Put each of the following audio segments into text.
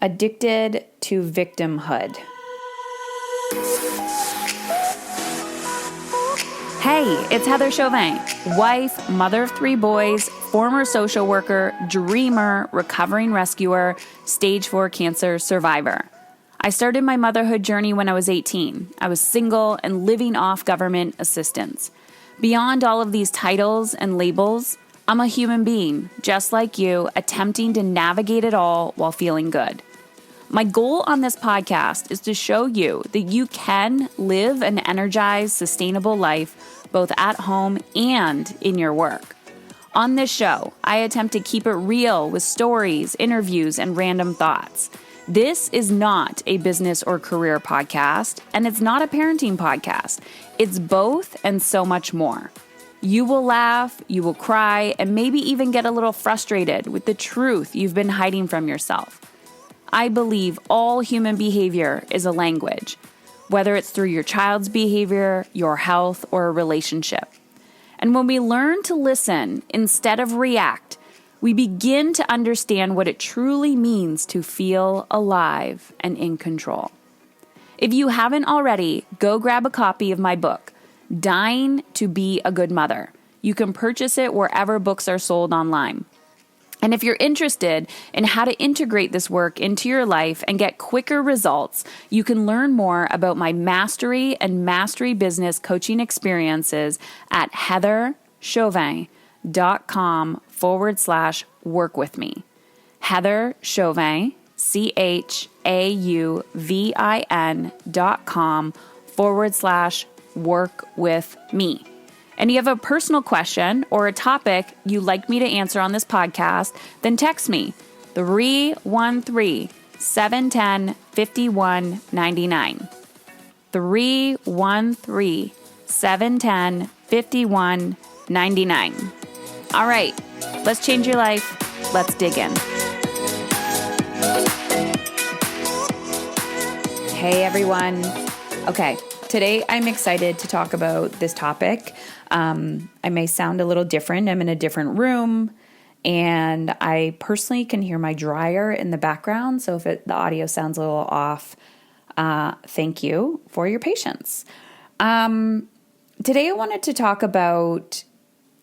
Addicted to victimhood. Hey, it's Heather Chauvin, wife, mother of 3 boys, former social worker, dreamer, recovering rescuer, stage 4 cancer survivor. I started my motherhood journey when I was 18. I was single and living off government assistance. Beyond all of these titles and labels, I'm a human being, just like you, attempting to navigate it all while feeling good. My goal on this podcast is to show you that you can live an energized, sustainable life both at home and in your work. On this show, I attempt to keep it real with stories, interviews, and random thoughts. This is not a business or career podcast, and it's not a parenting podcast. It's both and so much more. You will laugh, you will cry, and maybe even get a little frustrated with the truth you've been hiding from yourself. I believe all human behavior is a language, whether it's through your child's behavior, your health, or a relationship. And when we learn to listen instead of react, we begin to understand what it truly means to feel alive and in control. If you haven't already, go grab a copy of my book, Dying to Be a Good Mother. You can purchase it wherever books are sold online. And if you're interested in how to integrate this work into your life and get quicker results, you can learn more about my mastery and mastery business coaching experiences at heatherchauvin.com/work with me. Heather Chauvin, CHAUVIN.com/work with me. And you have a personal question or a topic you'd like me to answer on this podcast, then text me 313-710-5199. 313-710-5199. All right, let's change your life. Let's dig in. Hey, everyone. Okay. Today, I'm excited to talk about this topic. I may sound a little different. I'm in a different room, and I personally can hear my dryer in the background. So if the audio sounds a little off, thank you for your patience. Today, I wanted to talk about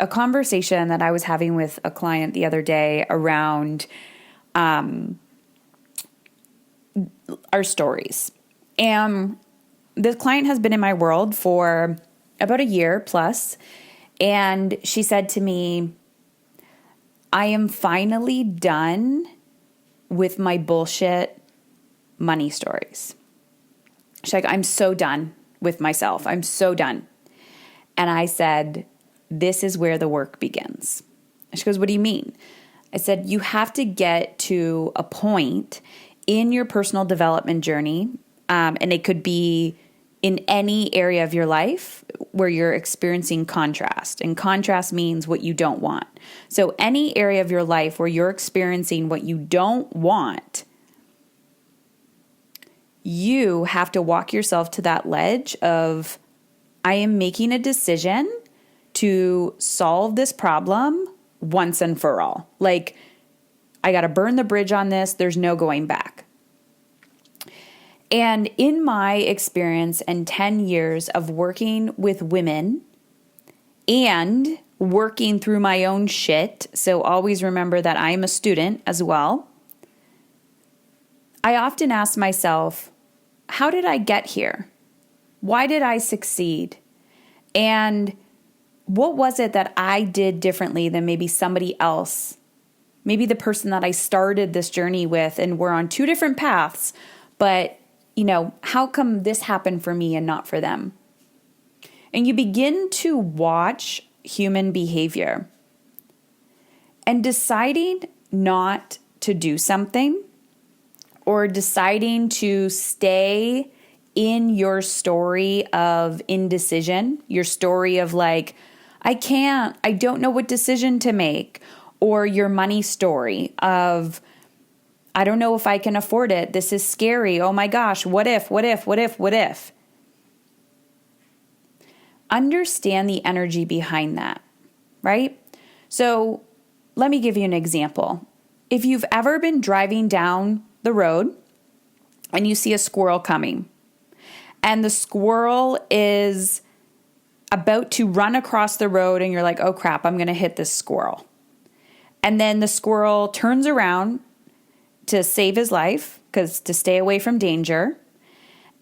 a conversation that I was having with a client the other day around our stories. And this client has been in my world for about a year plus, and she said to me, I am finally done with my bullshit money stories. She's like, I'm so done with myself. I'm so done. And I said, this is where the work begins. She goes, what do you mean? I said, you have to get to a point in your personal development journey, and it could be in any area of your life where you're experiencing contrast. And contrast means what you don't want. So any area of your life where you're experiencing what you don't want, you have to walk yourself to that ledge of, I am making a decision to solve this problem once and for all. Like, I got to burn the bridge on this. There's no going back. And in my experience and 10 years of working with women and working through my own shit, so always remember that I'm a student as well, I often ask myself, how did I get here? Why did I succeed? And what was it that I did differently than maybe somebody else? Maybe the person that I started this journey with, and we're on 2 different paths, but how come this happened for me and not for them? And you begin to watch human behavior, and deciding not to do something or deciding to stay in your story of indecision, your story of like, I don't know what decision to make, or your money story of, I don't know if I can afford it. This is scary. Oh my gosh, what if? Understand the energy behind that, right? So let me give you an example. If you've ever been driving down the road and you see a squirrel coming. And the squirrel is about to run across the road and you're like, oh crap, I'm going to hit this squirrel. And then the squirrel turns around to save his life, because to stay away from danger.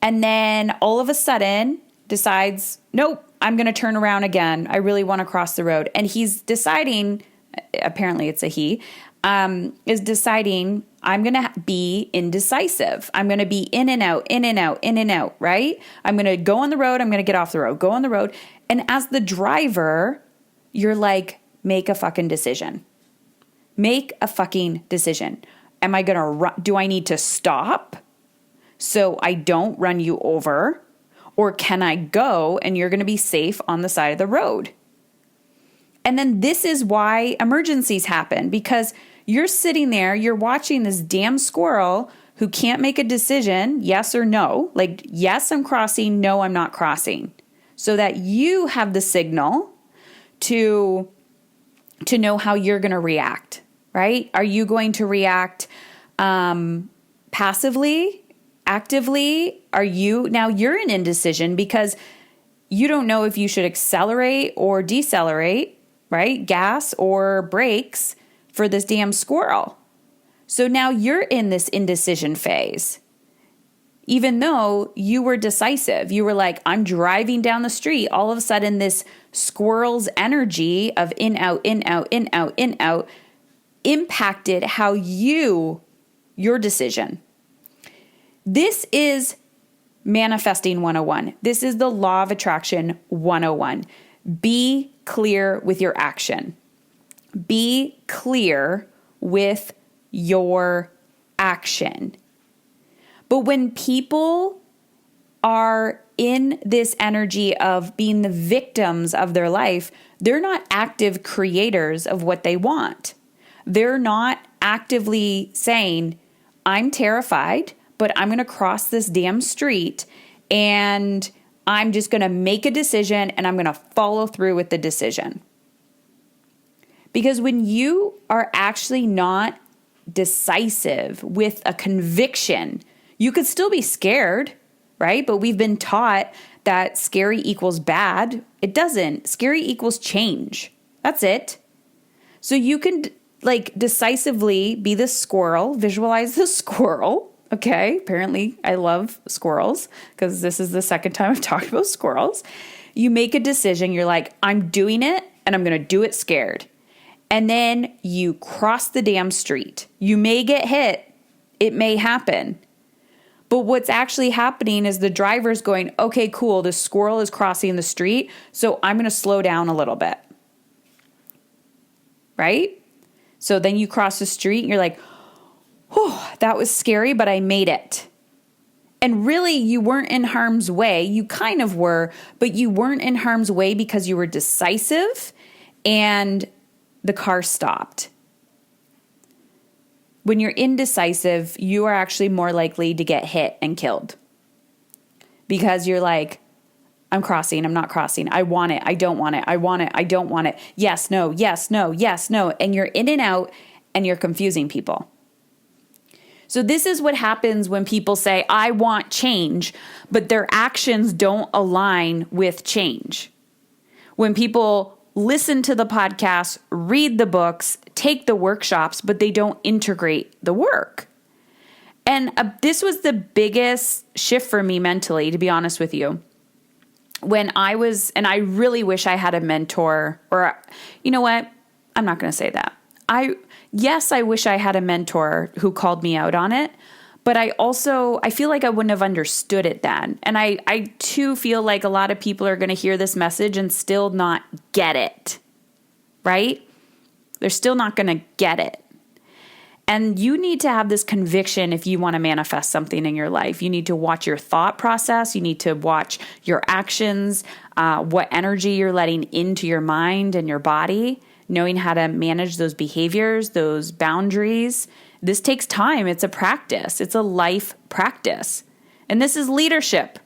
And then all of a sudden decides, nope, I'm going to turn around again. I really want to cross the road. And he's deciding, apparently it's a he, is deciding, I'm going to be indecisive. I'm going to be in and out, in and out, in and out, right? I'm going to go on the road. I'm going to get off the road, go on the road. And as the driver, you're like, make a fucking decision. Make a fucking decision. Am I going to run? Do I need to stop so I don't run you over? Or can I go and you're going to be safe on the side of the road? And then this is why emergencies happen, because you're sitting there, you're watching this damn squirrel who can't make a decision, yes or no, like, yes, I'm crossing, no, I'm not crossing, so that you have the signal to know how you're going to react, right? Are you going to react passively, actively? Now you're in indecision because you don't know if you should accelerate or decelerate, right? Gas or brakes for this damn squirrel. So now you're in this indecision phase. Even though you were decisive, you were like, I'm driving down the street. All of a sudden, this squirrel's energy of in, out, in, out, in, out, in, out impacted how your decision. This is manifesting 101. This is the law of attraction 101. Be clear with your action. Be clear with your action. But when people are in this energy of being the victims of their life, they're not active creators of what they want. They're not actively saying, I'm terrified, but I'm going to cross this damn street and I'm just going to make a decision and I'm going to follow through with the decision. Because when you are actually not decisive with a conviction, you could still be scared, right? But we've been taught that scary equals bad. It doesn't. Scary equals change. That's it. So you can decisively be the squirrel, visualize the squirrel. Okay. Apparently I love squirrels because this is the second time I've talked about squirrels. You make a decision. You're like, I'm doing it and I'm going to do it scared. And then you cross the damn street. You may get hit. It may happen. But what's actually happening is the driver's going, okay, cool. The squirrel is crossing the street. So I'm going to slow down a little bit. Right? So then you cross the street and you're like, oh, that was scary, but I made it. And really, you weren't in harm's way. You kind of were, but you weren't in harm's way because you were decisive and the car stopped. When you're indecisive, you are actually more likely to get hit and killed because you're like, I'm crossing, I'm not crossing. I want it, I don't want it. I want it, I don't want it. Yes, no, yes, no, yes, no. And you're in and out and you're confusing people. So this is what happens when people say, I want change, but their actions don't align with change. When people listen to the podcast, read the books, take the workshops, but they don't integrate the work. And this was the biggest shift for me mentally, to be honest with you. And I really wish I had a mentor, or you know what? I'm not going to say that. I wish I had a mentor who called me out on it, but I feel like I wouldn't have understood it then. And I too feel like a lot of people are going to hear this message and still not get it, right? They're still not going to get it. And you need to have this conviction if you want to manifest something in your life. You need to watch your thought process. You need to watch your actions, what energy you're letting into your mind and your body, knowing how to manage those behaviors, those boundaries. This takes time. It's a practice. It's a life practice. And this is leadership.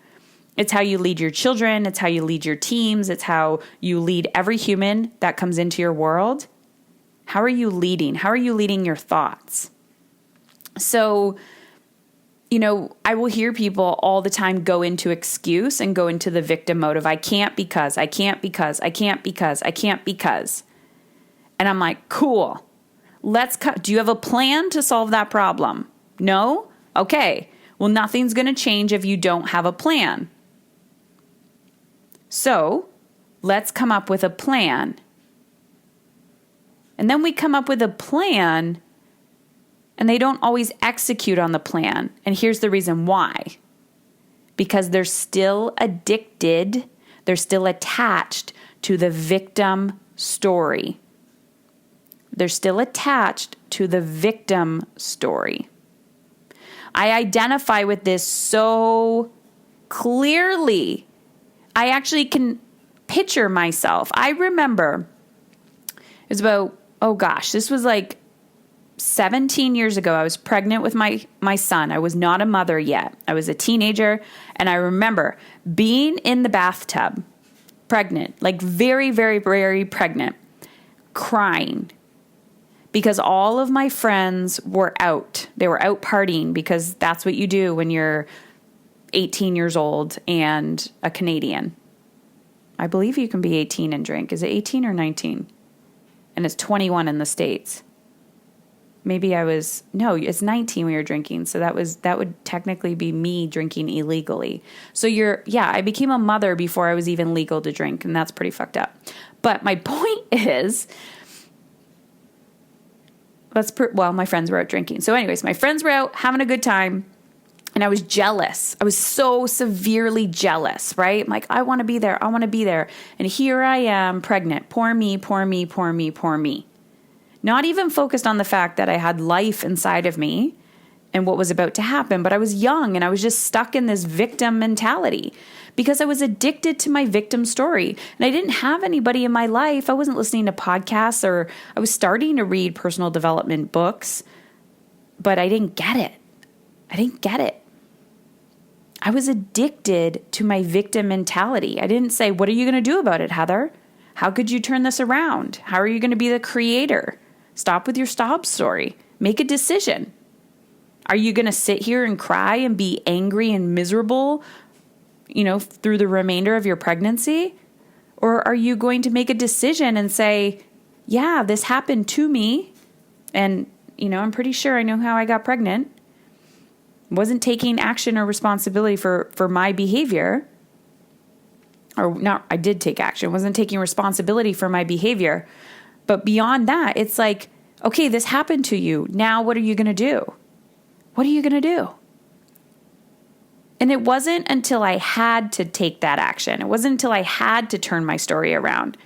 It's how you lead your children. It's how you lead your teams. It's how you lead every human that comes into your world. How are you leading? How are you leading your thoughts? So I will hear people all the time go into excuse and go into the victim mode of I can't because, I can't because, I can't because, I can't because. And I'm like, cool. Do you have a plan to solve that problem? No? Okay. Well, nothing's going to change if you don't have a plan. So let's come up with a plan. And then we come up with a plan, and they don't always execute on the plan. And here's the reason why. Because they're still addicted, they're still attached to the victim story. They're still attached to the victim story. I identify with this so clearly. I actually can picture myself. I remember it was about, this was like 17 years ago. I was pregnant with my son. I was not a mother yet. I was a teenager. And I remember being in the bathtub, pregnant, like very, very, very pregnant, crying because all of my friends were out. They were out partying because that's what you do when you're 18 years old and a Canadian. I believe you can be 18 and drink. Is it 18 or 19? And it's 21 in the States. It's 19 when you're drinking. So that would technically be me drinking illegally. So I became a mother before I was even legal to drink, and that's pretty fucked up. But my point is, my friends were out drinking. So anyways, my friends were out having a good time, and I was jealous. I was so severely jealous, right? I'm like, I want to be there. I want to be there. And here I am, pregnant. Poor me, poor me, poor me, poor me. Not even focused on the fact that I had life inside of me and what was about to happen, but I was young and I was just stuck in this victim mentality because I was addicted to my victim story. And I didn't have anybody in my life. I wasn't listening to podcasts, or I was starting to read personal development books, but I didn't get it. I was addicted to my victim mentality. I didn't say, what are you going to do about it, Heather? How could you turn this around? How are you going to be the creator? Stop with your sob story. Make a decision. Are you going to sit here and cry and be angry and miserable, through the remainder of your pregnancy? Or are you going to make a decision and say, yeah, this happened to me, and, I'm pretty sure I know how I got pregnant. Wasn't taking action or responsibility for my behavior. Or not, I did take action. Wasn't taking responsibility for my behavior. But beyond that, it's like, okay, this happened to you. Now what are you going to do? What are you going to do? And it wasn't until I had to take that action. It wasn't until I had to turn my story around.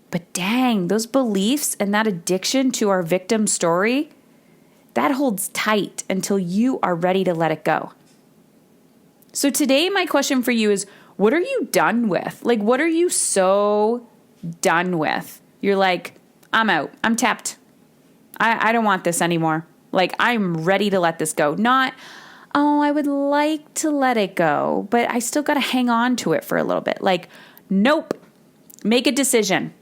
But dang, those beliefs and that addiction to our victim story, that holds tight until you are ready to let it go. So today, my question for you is, what are you done with? Like, what are you so done with? You're like, I'm out. I'm tapped. I don't want this anymore. Like, I'm ready to let this go. Not, I would like to let it go, but I still got to hang on to it for a little bit. Like, nope. Make a decision.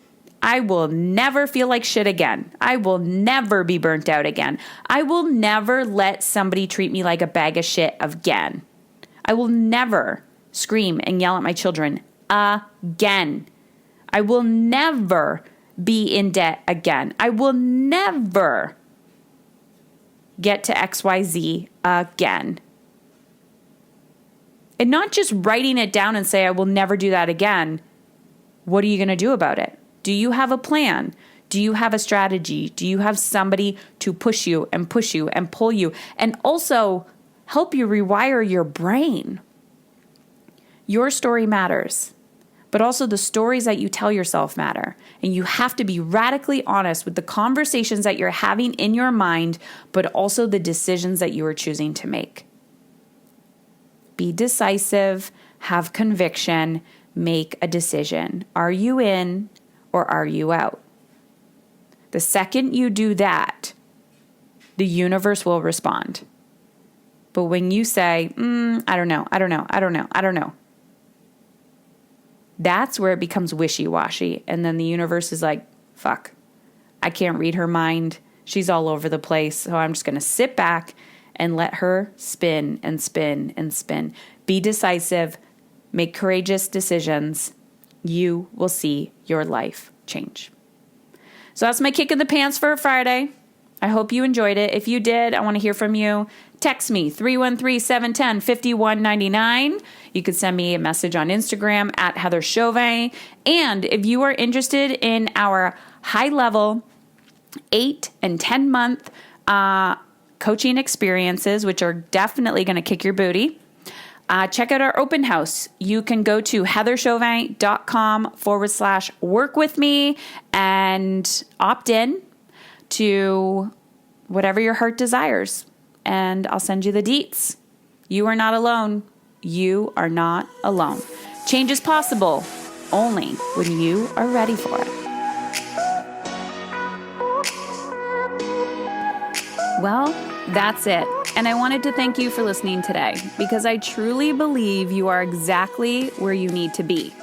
I will never feel like shit again. I will never be burnt out again. I will never let somebody treat me like a bag of shit again. I will never scream and yell at my children again. I will never be in debt again. I will never get to XYZ again. And not just writing it down and say, I will never do that again. What are you going to do about it? Do you have a plan? Do you have a strategy? Do you have somebody to push you and pull you and also help you rewire your brain? Your story matters, but also the stories that you tell yourself matter. And you have to be radically honest with the conversations that you're having in your mind, but also the decisions that you are choosing to make. Be decisive, have conviction, make a decision. Are you in or are you out? The second you do that, the universe will respond. But when you say, I don't know, that's where it becomes wishy-washy. And then the universe is like, fuck, I can't read her mind. She's all over the place. So I'm just going to sit back and let her spin and spin and spin. Be decisive. Make courageous decisions. You will see your life change. So that's my kick in the pants for a Friday. I hope you enjoyed it. If you did, I want to hear from you. Text me, 313-710-5199. You could send me a message on Instagram at Heather Chauvin. And if you are interested in our high-level 8 and 10-month coaching experiences, which are definitely going to kick your booty, check out our open house. You can go to heatherchauvin.com/work with me and opt in to whatever your heart desires. And I'll send you the deets. You are not alone. You are not alone. Change is possible only when you are ready for it. Well, that's it. And I wanted to thank you for listening today because I truly believe you are exactly where you need to be.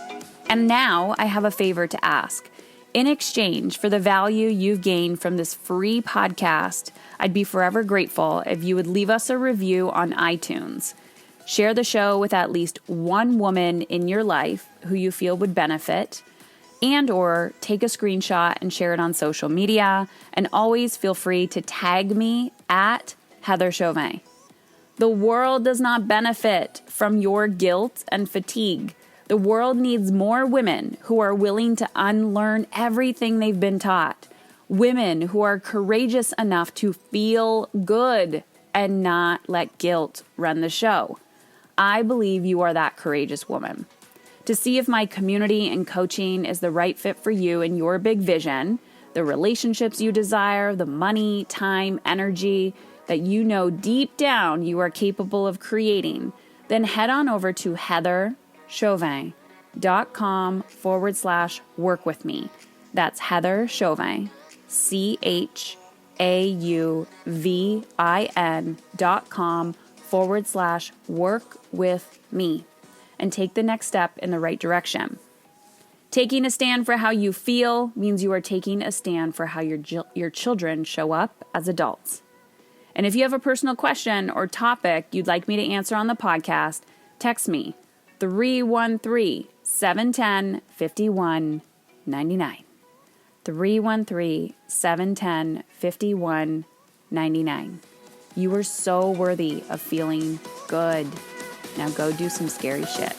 And now I have a favor to ask. In exchange for the value you've gained from this free podcast, I'd be forever grateful if you would leave us a review on iTunes. Share the show with at least one woman in your life who you feel would benefit, and or take a screenshot and share it on social media. And always feel free to tag me at Heather Chauvin. The world does not benefit from your guilt and fatigue. The world needs more women who are willing to unlearn everything they've been taught. Women who are courageous enough to feel good and not let guilt run the show. I believe you are that courageous woman. To see if my community and coaching is the right fit for you and your big vision, the relationships you desire, the money, time, energy that you know deep down you are capable of creating, then head on over to heatherchauvin.com/work with me. That's Heather Chauvin, CHAUVIN.com/work with me, and take the next step in the right direction. Taking a stand for how you feel means you are taking a stand for how your children show up as adults. And if you have a personal question or topic you'd like me to answer on the podcast, text me 313-710-5199. 313-710-5199. You are so worthy of feeling good. Now go do some scary shit.